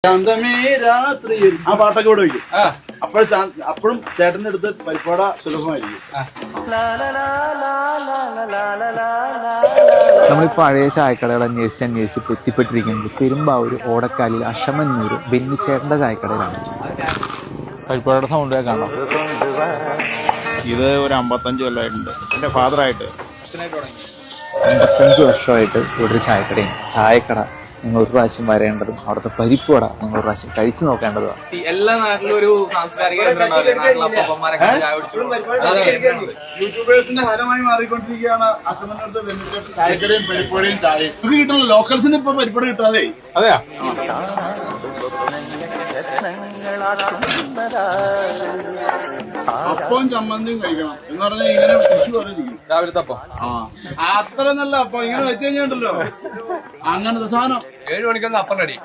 ശാന്തമേ രാത്രിയിൽ ആ പാട്ടൊക്കെ ഇവിടെ വയ്ക്കും. അപ്പോഴും ചേട്ടന്റെ അടുത്ത് പരിപ്പാട സുലഭമായിരിക്കും. നമ്മൾ പഴയ ചായക്കടകൾ അന്വേഷിച്ച് എത്തിപ്പെട്ടിരിക്കുന്നത് പെരുമ്പാവൂർ ഓടക്കാലിൽ അശമന്നൂർ ബെന്നിച്ചേട്ടന്റെ ചായക്കടയിലാണ്. പരിപ്പാടയുടെ സൗണ്ട് കാണാം. ഇത് ഒരു 55 കൊല്ലമായിട്ടുണ്ട്. എന്റെ ഫാദറായിട്ട് 55 വർഷമായിട്ട് ഇവിടെ ഒരു ചായക്കടയാണ്. ചായക്കട നിങ്ങൾ ഒരു പ്രാവശ്യം വരേണ്ടതും അവിടുത്തെ പരിപ്പുവട നിങ്ങൾ ഒരു പ്രാവശ്യം കഴിച്ചു നോക്കേണ്ടതാണ്. എല്ലാ നാട്ടിലും ഒരു സാംസ്കാരിക യൂട്യൂബേഴ്സിന്റെ ഹരമായി മാറിക്കൊണ്ടിരിക്കുകയാണ് അസമനടുത്ത് ചായക്കടയും പരിപ്പുവടയും ചായയും. ഇത് കിട്ടുന്ന ലോക്കൽസിന് ഇപ്പൊ പരിപ്പുവട കിട്ടാതെ. അതെയാ അപ്പവും ചമ്മന്തിയും കഴിക്കണം എന്ന് പറഞ്ഞാൽ ഇങ്ങനെ കൃഷി പറഞ്ഞിരിക്കും രാവിലത്തെ അപ്പം. അത്ര നല്ല അപ്പം ഇങ്ങനെ വെച്ച് കഴിഞ്ഞിട്ടുണ്ടല്ലോ അങ്ങനത്തെ സാധനം. 7 മണിക്കൊന്ന് അപ്പം റെഡി.